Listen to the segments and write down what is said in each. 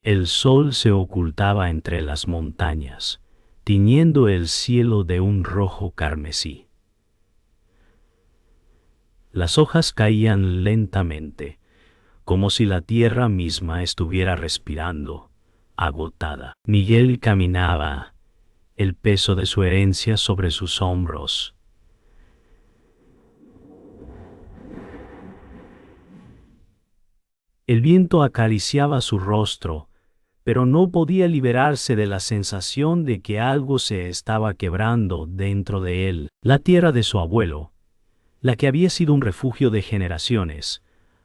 El sol se ocultaba entre las montañas, tiñendo el cielo de un rojo carmesí. Las hojas caían lentamente, como si la tierra misma estuviera respirando, agotada. Miguel caminaba, el peso de su herencia sobre sus hombros. El viento acariciaba su rostro, pero no podía liberarse de la sensación de que algo se estaba quebrando dentro de él. La tierra de su abuelo, la que había sido un refugio de generaciones,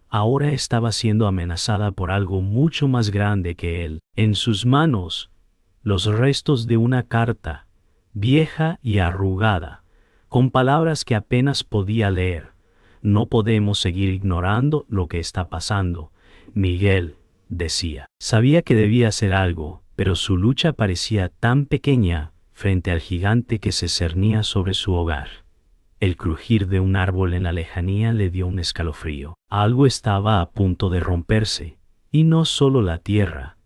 ahora estaba siendo amenazada por algo mucho más grande que él. En sus manos, los restos de una carta, vieja y arrugada, con palabras que apenas podía leer. No podemos seguir ignorando lo que está pasando, Miguel decía. Sabía que debía hacer algo, pero su lucha parecía tan pequeña frente al gigante que se cernía sobre su hogar. El crujir de un árbol en la lejanía le dio un escalofrío. Algo estaba a punto de romperse, y no solo la tierra,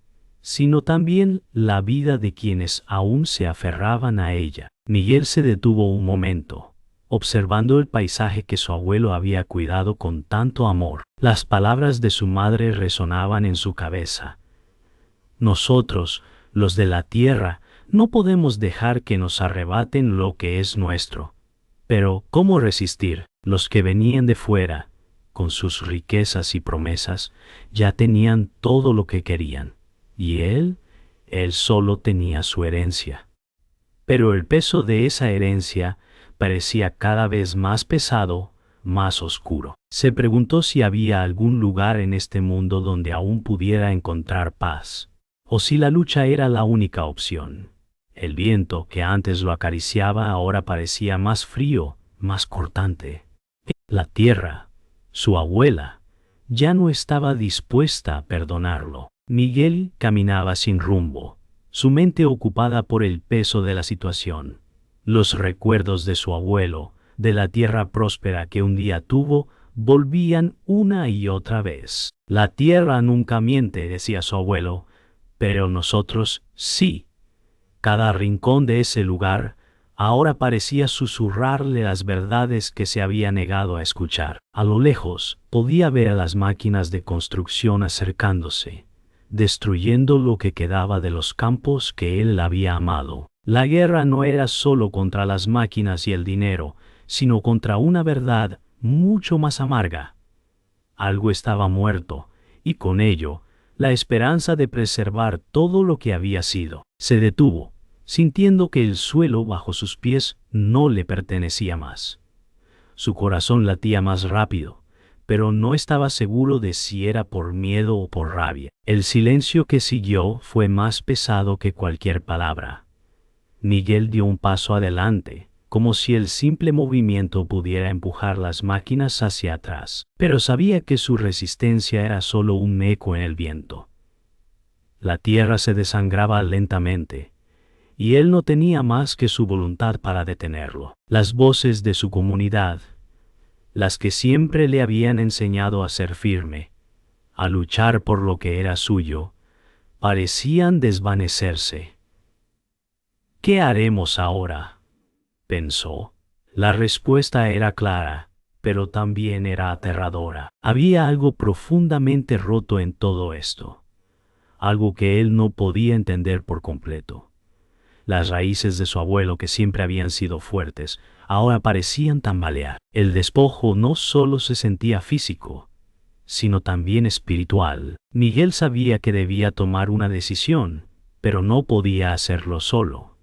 sino también la vida de quienes aún se aferraban a ella. Miguel se detuvo un momento, observando el paisaje que su abuelo había cuidado con tanto amor. Las palabras de su madre resonaban en su cabeza. Nosotros, los de la tierra, no podemos dejar que nos arrebaten lo que es nuestro. Pero, ¿cómo resistir? Los que venían de fuera, con sus riquezas y promesas, ya tenían todo lo que querían. Y él solo tenía su herencia. Pero el peso de esa herencia parecía cada vez más pesado, más oscuro. Se preguntó si había algún lugar en este mundo donde aún pudiera encontrar paz, o si la lucha era la única opción. El viento que antes lo acariciaba ahora parecía más frío, más cortante. La tierra, su abuela, ya no estaba dispuesta a perdonarlo. Miguel caminaba sin rumbo, su mente ocupada por el peso de la situación. Los recuerdos de su abuelo, de la tierra próspera que un día tuvo, volvían una y otra vez. La tierra nunca miente, decía su abuelo, pero nosotros sí. Cada rincón de ese lugar ahora parecía susurrarle las verdades que se había negado a escuchar. A lo lejos podía ver a las máquinas de construcción acercándose, destruyendo lo que quedaba de los campos que él había amado. La guerra no era solo contra las máquinas y el dinero, sino contra una verdad mucho más amarga. Algo estaba muerto, y con ello, la esperanza de preservar todo lo que había sido. Se detuvo, sintiendo que el suelo bajo sus pies no le pertenecía más. Su corazón latía más rápido, pero no estaba seguro de si era por miedo o por rabia. El silencio que siguió fue más pesado que cualquier palabra. Miguel dio un paso adelante, como si el simple movimiento pudiera empujar las máquinas hacia atrás, pero sabía que su resistencia era solo un eco en el viento. La tierra se desangraba lentamente, y él no tenía más que su voluntad para detenerlo. Las voces de su comunidad, las que siempre le habían enseñado a ser firme, a luchar por lo que era suyo, parecían desvanecerse. ¿Qué haremos ahora?, pensó. La respuesta era clara, pero también era aterradora. Había algo profundamente roto en todo esto, algo que él no podía entender por completo. Las raíces de su abuelo, que siempre habían sido fuertes, ahora parecían tambalear. El despojo no solo se sentía físico, sino también espiritual. Miguel sabía que debía tomar una decisión, pero no podía hacerlo solo.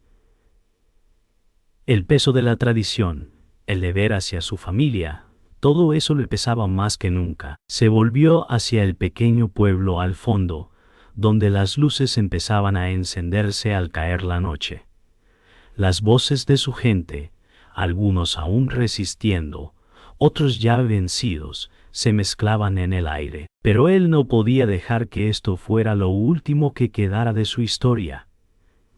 El peso de la tradición, el deber hacia su familia, todo eso le pesaba más que nunca. Se volvió hacia el pequeño pueblo al fondo, donde las luces empezaban a encenderse al caer la noche. Las voces de su gente, algunos aún resistiendo, otros ya vencidos, se mezclaban en el aire. Pero él no podía dejar que esto fuera lo último que quedara de su historia.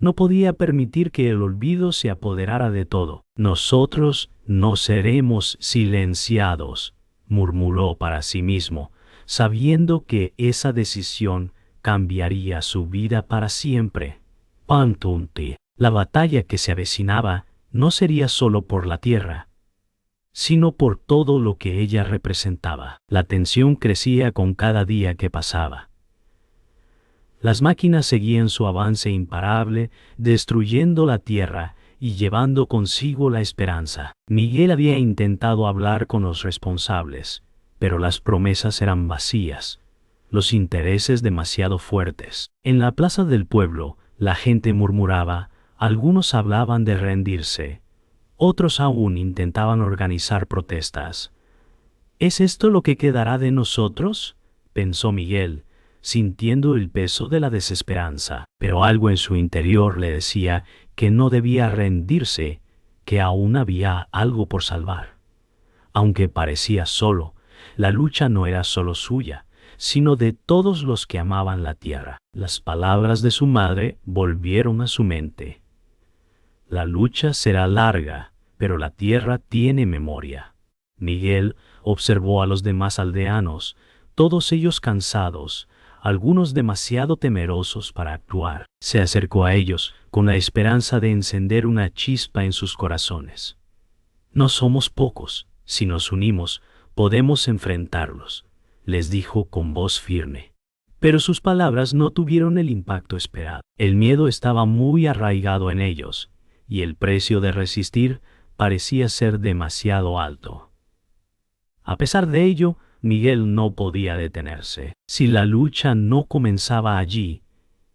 No podía permitir que el olvido se apoderara de todo. Nosotros no seremos silenciados, murmuró para sí mismo, sabiendo que esa decisión cambiaría su vida para siempre. Pantunti. La batalla que se avecinaba no sería solo por la tierra, sino por todo lo que ella representaba. La tensión crecía con cada día que pasaba. Las máquinas seguían su avance imparable, destruyendo la tierra y llevando consigo la esperanza. Miguel había intentado hablar con los responsables, pero las promesas eran vacías, los intereses demasiado fuertes. En la plaza del pueblo, la gente murmuraba, algunos hablaban de rendirse, otros aún intentaban organizar protestas. ¿Es esto lo que quedará de nosotros?, pensó Miguel, sintiendo el peso de la desesperanza. Pero algo en su interior le decía que no debía rendirse, que aún había algo por salvar. Aunque parecía solo, la lucha no era solo suya, sino de todos los que amaban la tierra. Las palabras de su madre volvieron a su mente. La lucha será larga, pero la tierra tiene memoria. Miguel observó a los demás aldeanos, todos ellos cansados, algunos demasiado temerosos para actuar. Se acercó a ellos con la esperanza de encender una chispa en sus corazones. No somos pocos, si nos unimos, podemos enfrentarlos, les dijo con voz firme. Pero sus palabras no tuvieron el impacto esperado. El miedo estaba muy arraigado en ellos, y el precio de resistir parecía ser demasiado alto. A pesar de ello, Miguel no podía detenerse. Si la lucha no comenzaba allí,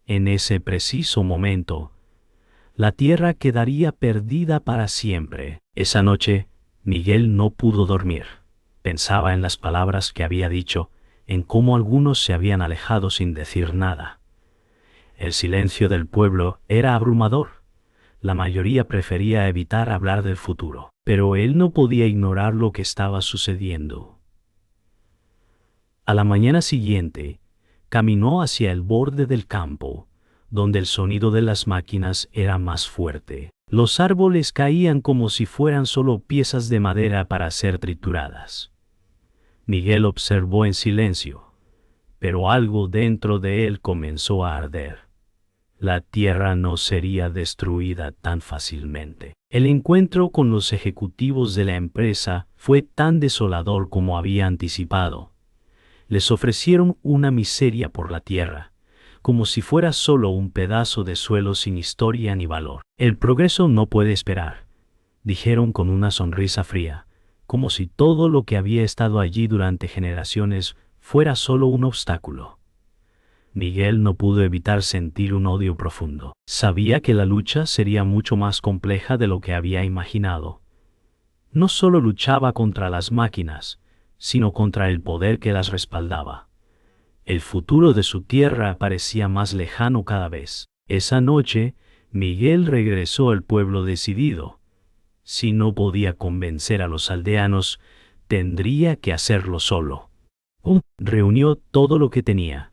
en ese preciso momento, la tierra quedaría perdida para siempre. Esa noche, Miguel no pudo dormir. Pensaba en las palabras que había dicho, en cómo algunos se habían alejado sin decir nada. El silencio del pueblo era abrumador. La mayoría prefería evitar hablar del futuro, pero él no podía ignorar lo que estaba sucediendo. A la mañana siguiente, caminó hacia el borde del campo, donde el sonido de las máquinas era más fuerte. Los árboles caían como si fueran solo piezas de madera para ser trituradas. Miguel observó en silencio, pero algo dentro de él comenzó a arder. La tierra no sería destruida tan fácilmente. El encuentro con los ejecutivos de la empresa fue tan desolador como había anticipado. Les ofrecieron una miseria por la tierra, como si fuera solo un pedazo de suelo sin historia ni valor. El progreso no puede esperar, dijeron con una sonrisa fría, como si todo lo que había estado allí durante generaciones fuera solo un obstáculo. Miguel no pudo evitar sentir un odio profundo. Sabía que la lucha sería mucho más compleja de lo que había imaginado. No solo luchaba contra las máquinas, sino contra el poder que las respaldaba. El futuro de su tierra parecía más lejano cada vez. Esa noche, Miguel regresó al pueblo decidido. Si no podía convencer a los aldeanos, tendría que hacerlo solo. Reunió todo lo que tenía: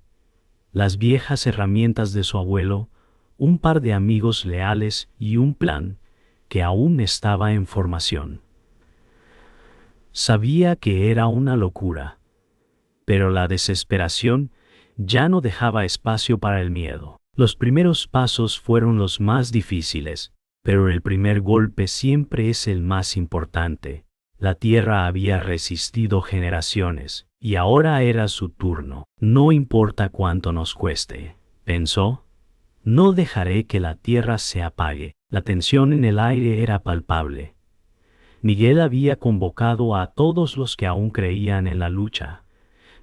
las viejas herramientas de su abuelo, un par de amigos leales y un plan que aún estaba en formación. Sabía que era una locura, pero la desesperación ya no dejaba espacio para el miedo. Los primeros pasos fueron los más difíciles, pero el primer golpe siempre es el más importante. La tierra había resistido generaciones, y ahora era su turno. No importa cuánto nos cueste, pensó. No dejaré que la tierra se apague. La tensión en el aire era palpable. Miguel había convocado a todos los que aún creían en la lucha,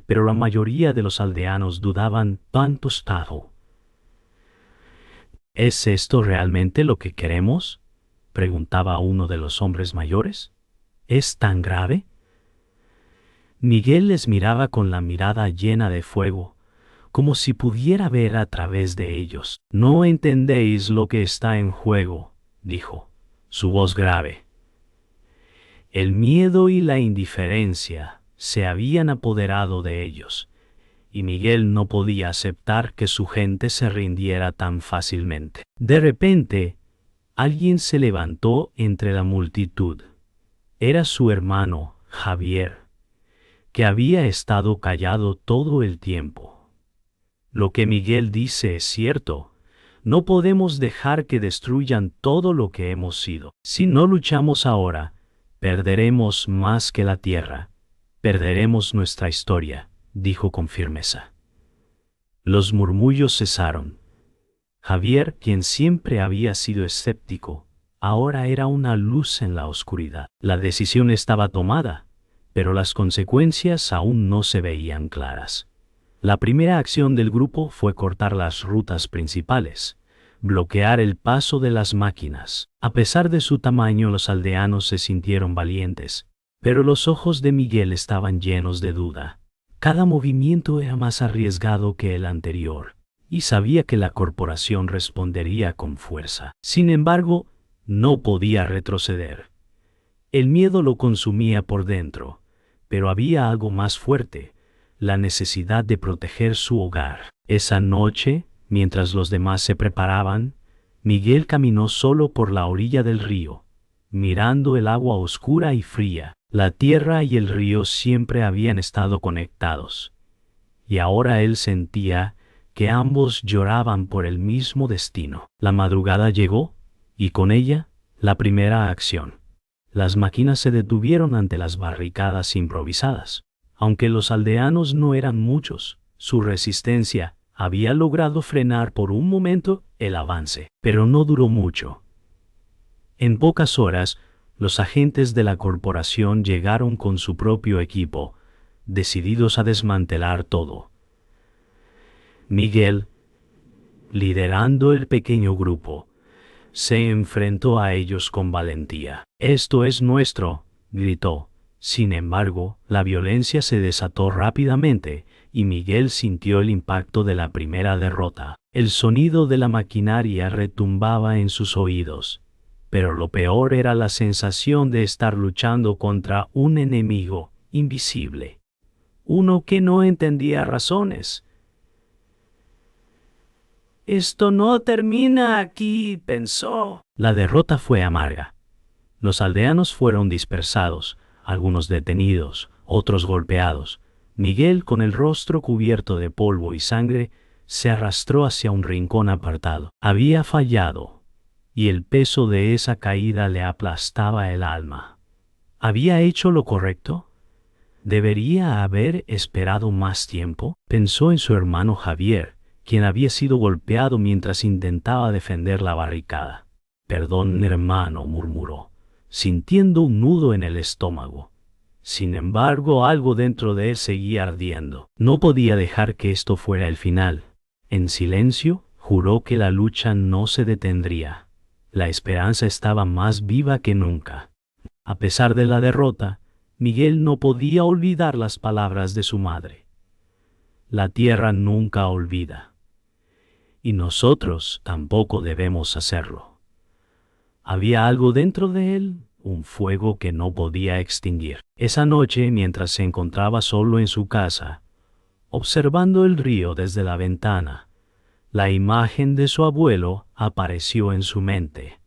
pero la mayoría de los aldeanos dudaban tanto estado. ¿Es esto realmente lo que queremos?, preguntaba uno de los hombres mayores. ¿Es tan grave? Miguel les miraba con la mirada llena de fuego, como si pudiera ver a través de ellos. No entendéis lo que está en juego, dijo, su voz grave. El miedo y la indiferencia se habían apoderado de ellos, y Miguel no podía aceptar que su gente se rindiera tan fácilmente. De repente, alguien se levantó entre la multitud. Era su hermano, Javier, que había estado callado todo el tiempo. Lo que Miguel dice es cierto. No podemos dejar que destruyan todo lo que hemos sido. Si no luchamos ahora, perderemos más que la tierra. Perderemos nuestra historia, dijo con firmeza. Los murmullos cesaron. Javier, quien siempre había sido escéptico, ahora era una luz en la oscuridad. La decisión estaba tomada, pero las consecuencias aún no se veían claras. La primera acción del grupo fue cortar las rutas principales, bloquear el paso de las máquinas. A pesar de su tamaño, los aldeanos se sintieron valientes, pero los ojos de Miguel estaban llenos de duda. Cada movimiento era más arriesgado que el anterior, y sabía que la corporación respondería con fuerza. Sin embargo, no podía retroceder. El miedo lo consumía por dentro, pero había algo más fuerte: la necesidad de proteger su hogar. Esa noche, mientras los demás se preparaban, Miguel caminó solo por la orilla del río, mirando el agua oscura y fría. La tierra y el río siempre habían estado conectados, y ahora él sentía que ambos lloraban por el mismo destino. La madrugada llegó, y con ella, la primera acción. Las máquinas se detuvieron ante las barricadas improvisadas. Aunque los aldeanos no eran muchos, su resistencia había logrado frenar por un momento el avance, pero no duró mucho. En pocas horas, los agentes de la corporación llegaron con su propio equipo, decididos a desmantelar todo. Miguel, liderando el pequeño grupo, se enfrentó a ellos con valentía. «Esto es nuestro», gritó. Sin embargo, la violencia se desató rápidamente, y Miguel sintió el impacto de la primera derrota. El sonido de la maquinaria retumbaba en sus oídos, pero lo peor era la sensación de estar luchando contra un enemigo invisible, uno que no entendía razones. «Esto no termina aquí», pensó. La derrota fue amarga. Los aldeanos fueron dispersados, algunos detenidos, otros golpeados. Miguel, con el rostro cubierto de polvo y sangre, se arrastró hacia un rincón apartado. Había fallado, y el peso de esa caída le aplastaba el alma. ¿Había hecho lo correcto? ¿Debería haber esperado más tiempo? Pensó en su hermano Javier, quien había sido golpeado mientras intentaba defender la barricada. «Perdón, hermano», murmuró, sintiendo un nudo en el estómago. Sin embargo, algo dentro de él seguía ardiendo. No podía dejar que esto fuera el final. En silencio, juró que la lucha no se detendría. La esperanza estaba más viva que nunca. A pesar de la derrota, Miguel no podía olvidar las palabras de su madre. La tierra nunca olvida, y nosotros tampoco debemos hacerlo. Había algo dentro de él, un fuego que no podía extinguir. Esa noche, mientras se encontraba solo en su casa, observando el río desde la ventana, la imagen de su abuelo apareció en su mente.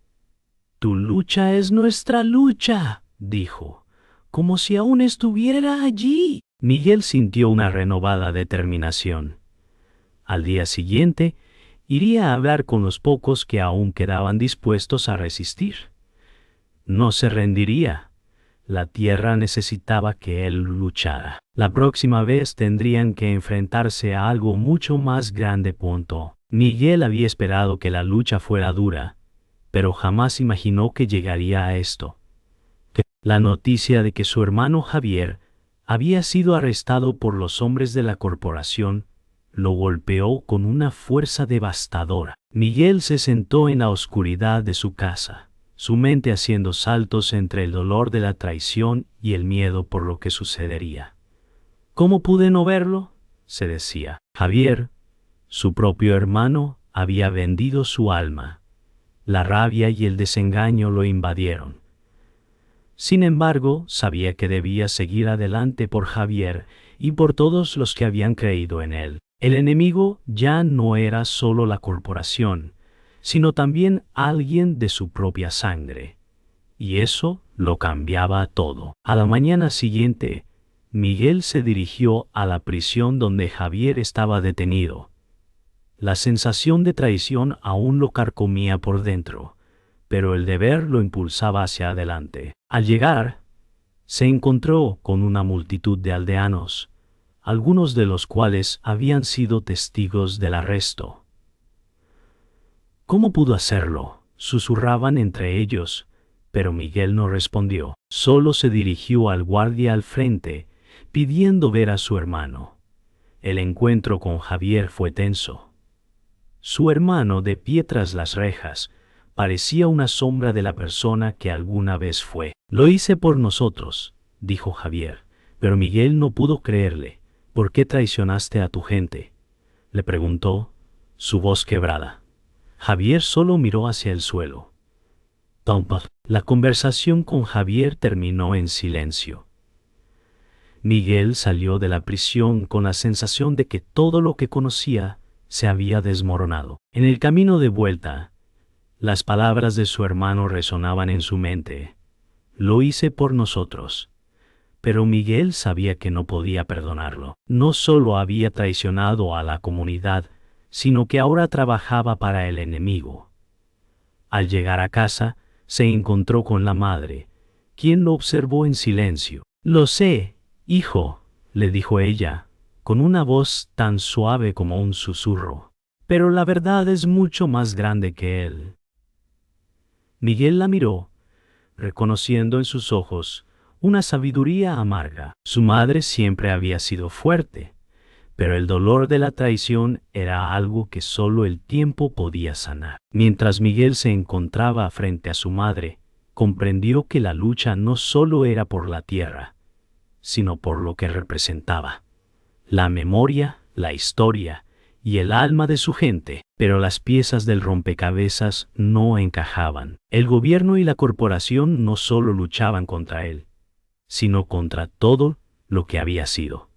«Tu lucha es nuestra lucha», dijo, como si aún estuviera allí. Miguel sintió una renovada determinación. Al día siguiente, iría a hablar con los pocos que aún quedaban dispuestos a resistir. No se rendiría. La tierra necesitaba que él luchara. La próxima vez tendrían que enfrentarse a algo mucho más grande. Miguel había esperado que la lucha fuera dura, pero jamás imaginó que llegaría a esto. La noticia de que su hermano Javier había sido arrestado por los hombres de la corporación lo golpeó con una fuerza devastadora. Miguel se sentó en la oscuridad de su casa, su mente haciendo saltos entre el dolor de la traición y el miedo por lo que sucedería. «¿Cómo pude no verlo?», se decía. Javier, su propio hermano, había vendido su alma. La rabia y el desengaño lo invadieron. Sin embargo, sabía que debía seguir adelante por Javier y por todos los que habían creído en él. El enemigo ya no era solo la corporación, sino también alguien de su propia sangre. Y eso lo cambiaba todo. A la mañana siguiente, Miguel se dirigió a la prisión donde Javier estaba detenido, La sensación de traición aún lo carcomía por dentro, pero el deber lo impulsaba hacia adelante. Al llegar, se encontró con una multitud de aldeanos, algunos de los cuales habían sido testigos del arresto. ¿Cómo pudo hacerlo?, susurraban entre ellos, pero Miguel no respondió. Solo se dirigió al guardia al frente, pidiendo ver a su hermano. El encuentro con Javier fue tenso. Su hermano, de pie tras las rejas, parecía una sombra de la persona que alguna vez fue. «Lo hice por nosotros», dijo Javier, pero Miguel no pudo creerle. «¿Por qué traicionaste a tu gente?», le preguntó, su voz quebrada. Javier solo miró hacia el suelo. La conversación con Javier terminó en silencio. Miguel salió de la prisión con la sensación de que todo lo que conocía se había desmoronado. En el camino de vuelta, las palabras de su hermano resonaban en su mente. «Lo hice por nosotros». Pero Miguel sabía que no podía perdonarlo. No solo había traicionado a la comunidad, sino que ahora trabajaba para el enemigo. Al llegar a casa, se encontró con la madre, quien lo observó en silencio. «Lo sé, hijo», le dijo ella, con una voz tan suave como un susurro. «Pero la verdad es mucho más grande que él». Miguel la miró, reconociendo en sus ojos una sabiduría amarga. Su madre siempre había sido fuerte, pero el dolor de la traición era algo que solo el tiempo podía sanar. Mientras Miguel se encontraba frente a su madre, comprendió que la lucha no solo era por la tierra, sino por lo que representaba: la memoria, la historia y el alma de su gente. Pero las piezas del rompecabezas no encajaban. El gobierno y la corporación no solo luchaban contra él, sino contra todo lo que había sido.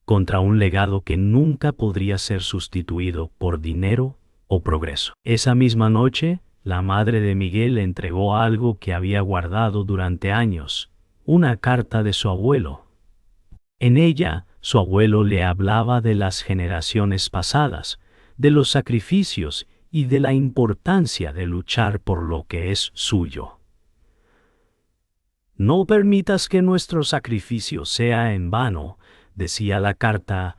Contra un legado que nunca podría ser sustituido por dinero o progreso. Esa misma noche, la madre de Miguel le entregó algo que había guardado durante años: una carta de su abuelo. En ella, su abuelo le hablaba de las generaciones pasadas, de los sacrificios y de la importancia de luchar por lo que es suyo. «No permitas que nuestro sacrificio sea en vano», decía la carta.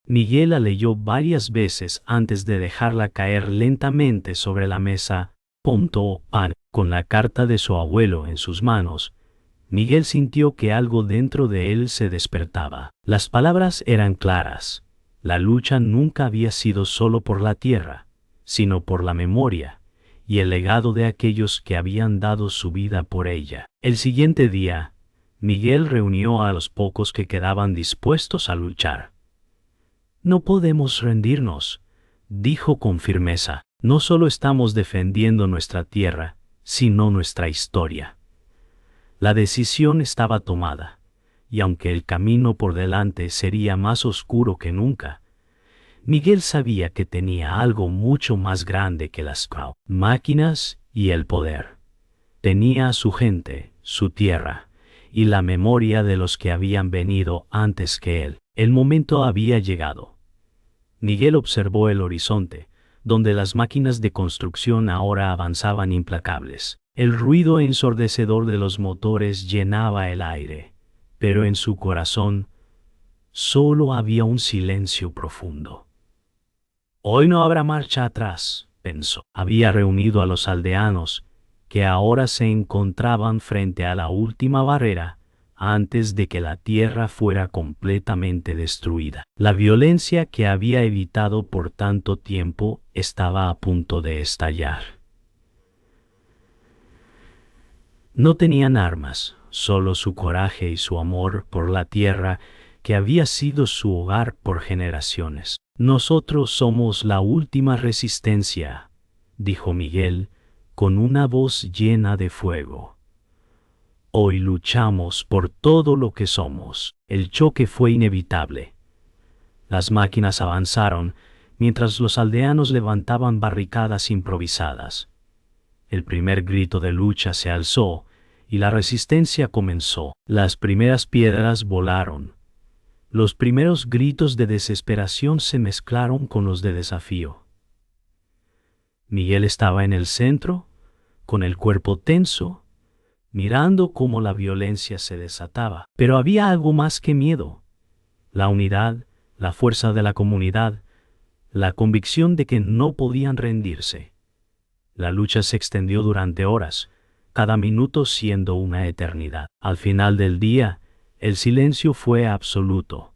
Miguel la leyó varias veces antes de dejarla caer lentamente sobre la mesa. Con la carta de su abuelo en sus manos, Miguel sintió que algo dentro de él se despertaba. Las palabras eran claras. La lucha nunca había sido solo por la tierra, sino por la memoria y el legado de aquellos que habían dado su vida por ella. El siguiente día, Miguel reunió a los pocos que quedaban dispuestos a luchar. «No podemos rendirnos», dijo con firmeza. «No solo estamos defendiendo nuestra tierra, sino nuestra historia». La decisión estaba tomada, y aunque el camino por delante sería más oscuro que nunca, Miguel sabía que tenía algo mucho más grande que las máquinas y el poder. Tenía a su gente, su tierra, y la memoria de los que habían venido antes que él. El momento había llegado. Miguel observó el horizonte, donde las máquinas de construcción ahora avanzaban implacables. El ruido ensordecedor de los motores llenaba el aire, pero en su corazón solo había un silencio profundo. «Hoy no habrá marcha atrás», pensó. Había reunido a los aldeanos, que ahora se encontraban frente a la última barrera, antes de que la tierra fuera completamente destruida. La violencia que había evitado por tanto tiempo estaba a punto de estallar. No tenían armas, solo su coraje y su amor por la tierra que había sido su hogar por generaciones. «Nosotros somos la última resistencia», dijo Miguel, con una voz llena de fuego. «Hoy luchamos por todo lo que somos». El choque fue inevitable. Las máquinas avanzaron, mientras los aldeanos levantaban barricadas improvisadas. El primer grito de lucha se alzó, y la resistencia comenzó. Las primeras piedras volaron. Los primeros gritos de desesperación se mezclaron con los de desafío. Miguel estaba en el centro, con el cuerpo tenso, mirando cómo la violencia se desataba. Pero había algo más que miedo: la unidad, la fuerza de la comunidad, la convicción de que no podían rendirse. La lucha se extendió durante horas, cada minuto siendo una eternidad. Al final del día, el silencio fue absoluto.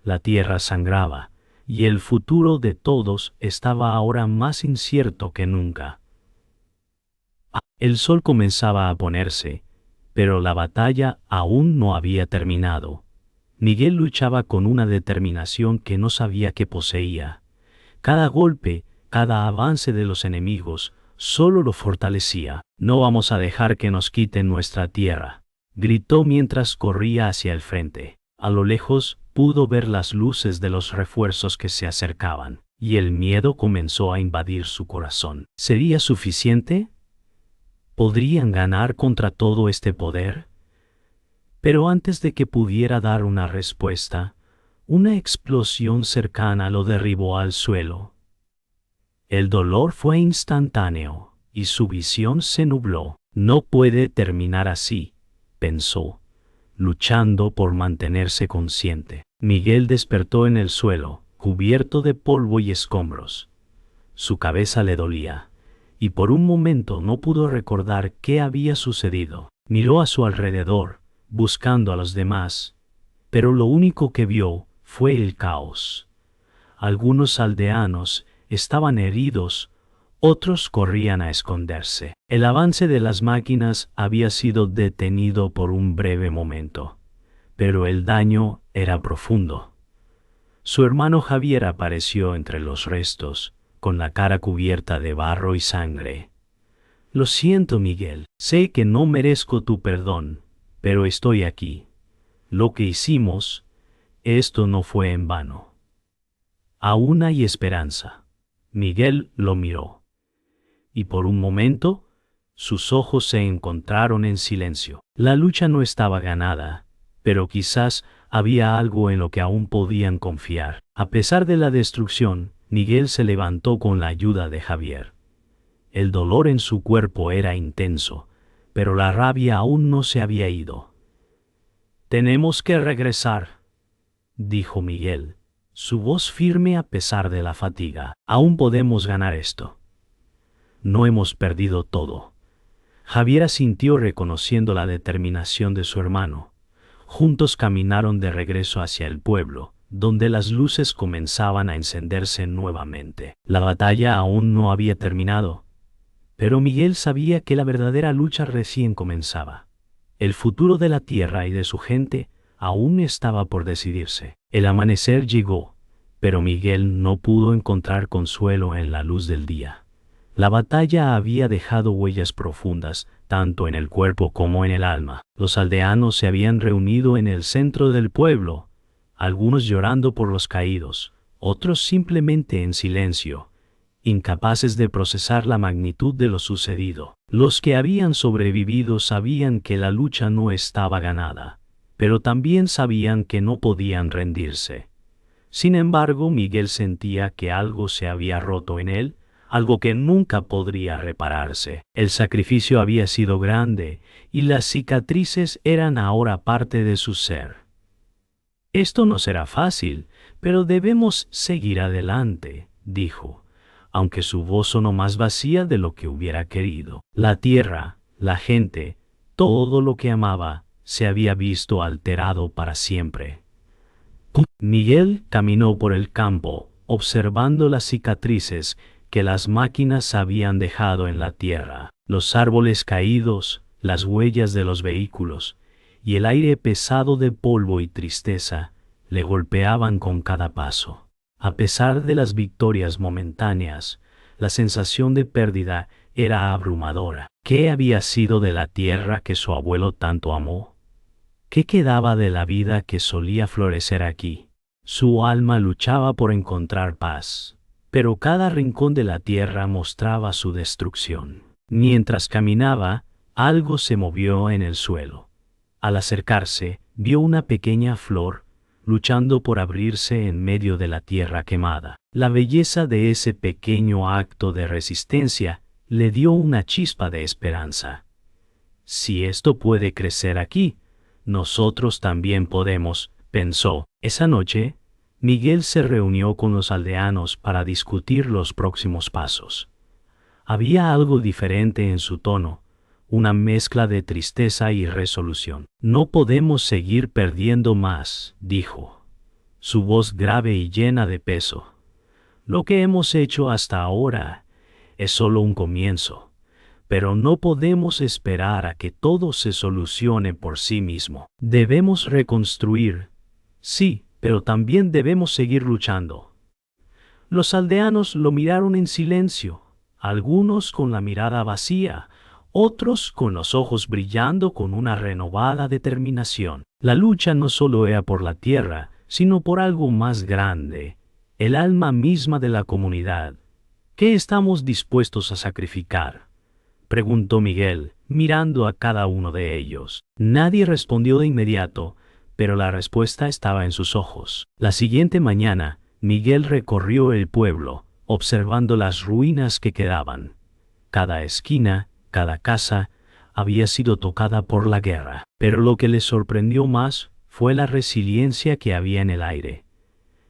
La tierra sangraba, y el futuro de todos estaba ahora más incierto que nunca. El sol comenzaba a ponerse, pero la batalla aún no había terminado. Miguel luchaba con una determinación que no sabía que poseía. Cada golpe, cada avance de los enemigos, solo lo fortalecía. «No vamos a dejar que nos quiten nuestra tierra», gritó mientras corría hacia el frente. A lo lejos pudo ver las luces de los refuerzos que se acercaban, y el miedo comenzó a invadir su corazón. ¿Sería suficiente? ¿Podrían ganar contra todo este poder? Pero antes de que pudiera dar una respuesta, una explosión cercana lo derribó al suelo. El dolor fue instantáneo, y su visión se nubló. No puede terminar así, pensó, luchando por mantenerse consciente. Miguel despertó en el suelo, cubierto de polvo y escombros. Su cabeza le dolía, y por un momento no pudo recordar qué había sucedido. Miró a su alrededor, buscando a los demás, pero lo único que vio fue el caos. Algunos aldeanos estaban heridos, otros corrían a esconderse. El avance de las máquinas había sido detenido por un breve momento, pero el daño era profundo. Su hermano Javier apareció entre los restos, con la cara cubierta de barro y sangre. «Lo siento, Miguel, sé que no merezco tu perdón, pero estoy aquí. Lo que hicimos, esto no fue en vano. Aún hay esperanza». Miguel lo miró, y por un momento, sus ojos se encontraron en silencio. La lucha no estaba ganada, pero quizás había algo en lo que aún podían confiar. A pesar de la destrucción, Miguel se levantó con la ayuda de Javier. El dolor en su cuerpo era intenso, pero la rabia aún no se había ido. «Tenemos que regresar», dijo Miguel, su voz firme a pesar de la fatiga. «Aún podemos ganar esto. No hemos perdido todo». Javier asintió reconociendo la determinación de su hermano. Juntos caminaron de regreso hacia el pueblo, donde las luces comenzaban a encenderse nuevamente. La batalla aún no había terminado, pero Miguel sabía que la verdadera lucha recién comenzaba. El futuro de la tierra y de su gente aún estaba por decidirse. El amanecer llegó, pero Miguel no pudo encontrar consuelo en la luz del día. La batalla había dejado huellas profundas, tanto en el cuerpo como en el alma. Los aldeanos se habían reunido en el centro del pueblo, algunos llorando por los caídos, otros simplemente en silencio, incapaces de procesar la magnitud de lo sucedido. Los que habían sobrevivido sabían que la lucha no estaba ganada, pero también sabían que no podían rendirse. Sin embargo, Miguel sentía que algo se había roto en él, algo que nunca podría repararse. El sacrificio había sido grande, y las cicatrices eran ahora parte de su ser. «Esto no será fácil, pero debemos seguir adelante», dijo, aunque su voz sonó más vacía de lo que hubiera querido. La tierra, la gente, todo lo que amaba, se había visto alterado para siempre. Miguel caminó por el campo, observando las cicatrices que las máquinas habían dejado en la tierra, los árboles caídos, las huellas de los vehículos, y el aire pesado de polvo y tristeza le golpeaban con cada paso. A pesar de las victorias momentáneas, la sensación de pérdida era abrumadora. ¿Qué había sido de la tierra que su abuelo tanto amó? ¿Qué quedaba de la vida que solía florecer aquí? Su alma luchaba por encontrar paz, pero cada rincón de la tierra mostraba su destrucción. Mientras caminaba, algo se movió en el suelo. Al acercarse, vio una pequeña flor, luchando por abrirse en medio de la tierra quemada. La belleza de ese pequeño acto de resistencia le dio una chispa de esperanza. Si esto puede crecer aquí, nosotros también podemos, pensó. Esa noche, Miguel se reunió con los aldeanos para discutir los próximos pasos. Había algo diferente en su tono, una mezcla de tristeza y resolución. No podemos seguir perdiendo más, dijo, su voz grave y llena de peso. Lo que hemos hecho hasta ahora es solo un comienzo, pero no podemos esperar a que todo se solucione por sí mismo. Debemos reconstruir, sí, pero también debemos seguir luchando. Los aldeanos lo miraron en silencio, algunos con la mirada vacía, otros con los ojos brillando con una renovada determinación. La lucha no solo era por la tierra, sino por algo más grande, el alma misma de la comunidad. ¿Qué estamos dispuestos a sacrificar?, preguntó Miguel, mirando a cada uno de ellos. Nadie respondió de inmediato, pero la respuesta estaba en sus ojos. La siguiente mañana, Miguel recorrió el pueblo, observando las ruinas que quedaban. Cada esquina, cada casa, había sido tocada por la guerra. Pero lo que le sorprendió más fue la resiliencia que había en el aire.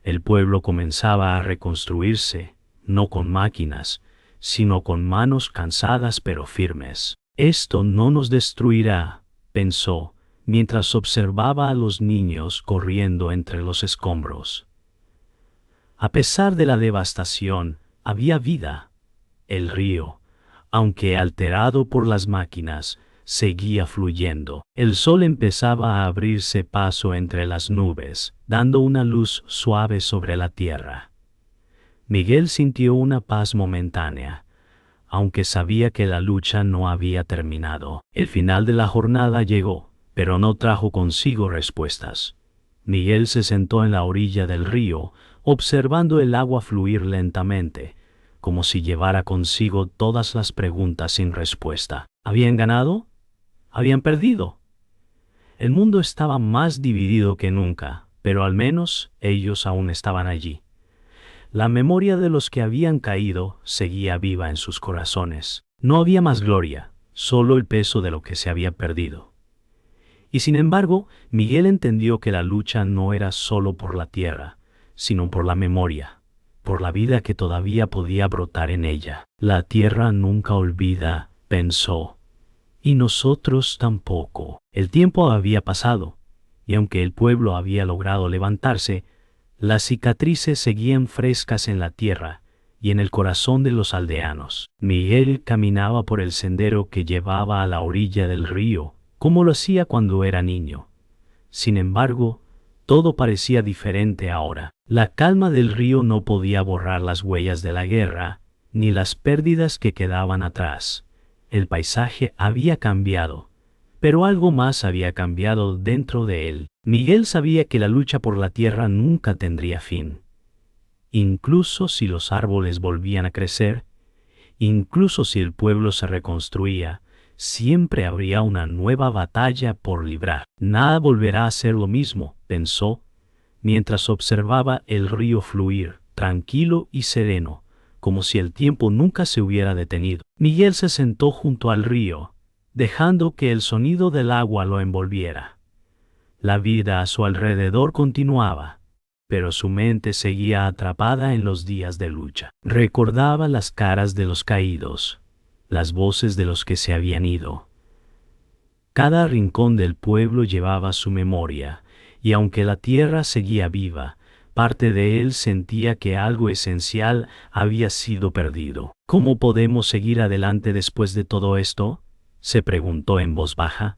El pueblo comenzaba a reconstruirse, no con máquinas, sino con manos cansadas pero firmes. Esto no nos destruirá, pensó, mientras observaba a los niños corriendo entre los escombros. A pesar de la devastación, había vida. El río, aunque alterado por las máquinas, seguía fluyendo. El sol empezaba a abrirse paso entre las nubes, dando una luz suave sobre la tierra. Miguel sintió una paz momentánea, aunque sabía que la lucha no había terminado. El final de la jornada llegó, pero no trajo consigo respuestas. Miguel se sentó en la orilla del río, observando el agua fluir lentamente, como si llevara consigo todas las preguntas sin respuesta. ¿Habían ganado? ¿Habían perdido? El mundo estaba más dividido que nunca, pero al menos ellos aún estaban allí. La memoria de los que habían caído seguía viva en sus corazones. No había más gloria, solo el peso de lo que se había perdido. Y sin embargo, Miguel entendió que la lucha no era solo por la tierra, sino por la memoria, por la vida que todavía podía brotar en ella. La tierra nunca olvida, pensó, y nosotros tampoco. El tiempo había pasado, y aunque el pueblo había logrado levantarse, las cicatrices seguían frescas en la tierra y en el corazón de los aldeanos. Miguel caminaba por el sendero que llevaba a la orilla del río, como lo hacía cuando era niño. Sin embargo, todo parecía diferente ahora. La calma del río no podía borrar las huellas de la guerra, ni las pérdidas que quedaban atrás. El paisaje había cambiado, pero algo más había cambiado dentro de él. Miguel sabía que la lucha por la tierra nunca tendría fin. Incluso si los árboles volvían a crecer, incluso si el pueblo se reconstruía, siempre habría una nueva batalla por librar. Nada volverá a ser lo mismo, pensó, mientras observaba el río fluir, tranquilo y sereno, como si el tiempo nunca se hubiera detenido. Miguel se sentó junto al río, dejando que el sonido del agua lo envolviera. La vida a su alrededor continuaba, pero su mente seguía atrapada en los días de lucha. Recordaba las caras de los caídos, las voces de los que se habían ido. Cada rincón del pueblo llevaba su memoria, y aunque la tierra seguía viva, parte de él sentía que algo esencial había sido perdido. ¿Cómo podemos seguir adelante después de todo esto?, se preguntó en voz baja.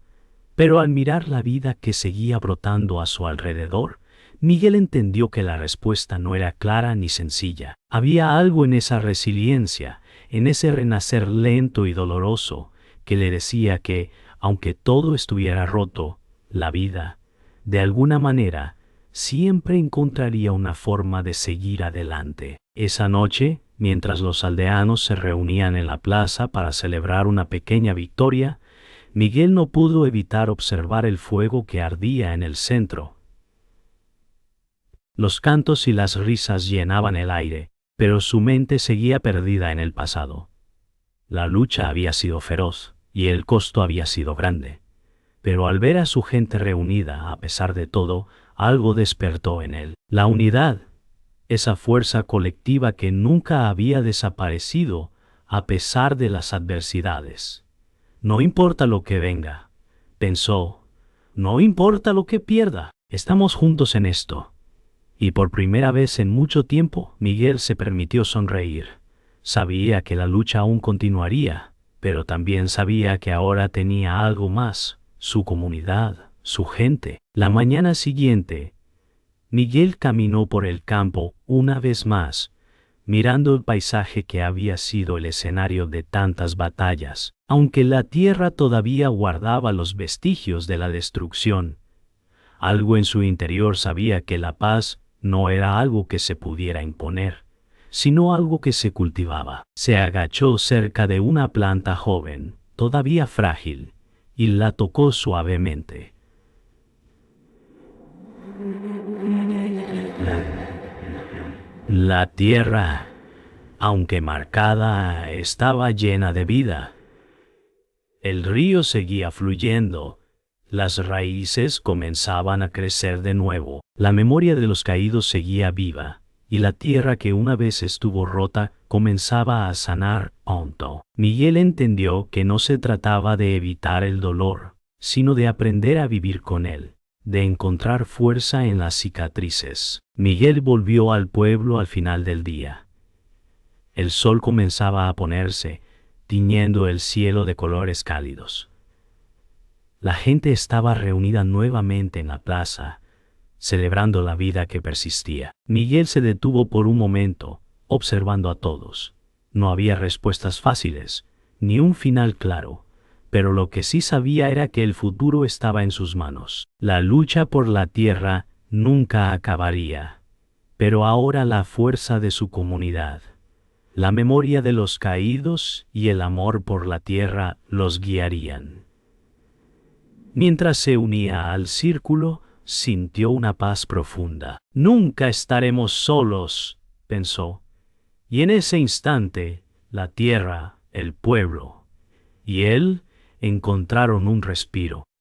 Pero al mirar la vida que seguía brotando a su alrededor, Miguel entendió que la respuesta no era clara ni sencilla. Había algo en esa resiliencia, en ese renacer lento y doloroso, que le decía que, aunque todo estuviera roto, la vida, de alguna manera, siempre encontraría una forma de seguir adelante. Esa noche, mientras los aldeanos se reunían en la plaza para celebrar una pequeña victoria, Miguel no pudo evitar observar el fuego que ardía en el centro. Los cantos y las risas llenaban el aire, pero su mente seguía perdida en el pasado. La lucha había sido feroz y el costo había sido grande. Pero al ver a su gente reunida, a pesar de todo, algo despertó en él. La unidad, esa fuerza colectiva que nunca había desaparecido a pesar de las adversidades. No importa lo que venga, pensó, no importa lo que pierda, estamos juntos en esto. Y por primera vez en mucho tiempo, Miguel se permitió sonreír. Sabía que la lucha aún continuaría, pero también sabía que ahora tenía algo más, su comunidad, su gente. La mañana siguiente, Miguel caminó por el campo una vez más, mirando el paisaje que había sido el escenario de tantas batallas. Aunque la tierra todavía guardaba los vestigios de la destrucción, algo en su interior sabía que la paz no era algo que se pudiera imponer, sino algo que se cultivaba. Se agachó cerca de una planta joven, todavía frágil, y la tocó suavemente. La tierra, aunque marcada, estaba llena de vida. El río seguía fluyendo. Las raíces comenzaban a crecer de nuevo. La memoria de los caídos seguía viva, y la tierra que una vez estuvo rota comenzaba a sanar pronto. Miguel entendió que no se trataba de evitar el dolor, sino de aprender a vivir con él, de encontrar fuerza en las cicatrices. Miguel volvió al pueblo al final del día. El sol comenzaba a ponerse, tiñendo el cielo de colores cálidos. La gente estaba reunida nuevamente en la plaza, celebrando la vida que persistía. Miguel se detuvo por un momento, observando a todos. No había respuestas fáciles, ni un final claro, pero lo que sí sabía era que el futuro estaba en sus manos. La lucha por la tierra nunca acabaría, pero ahora la fuerza de su comunidad, la memoria de los caídos y el amor por la tierra los guiarían. Mientras se unía al círculo, sintió una paz profunda. Nunca estaremos solos, pensó. Y en ese instante, la tierra, el pueblo y él encontraron un respiro.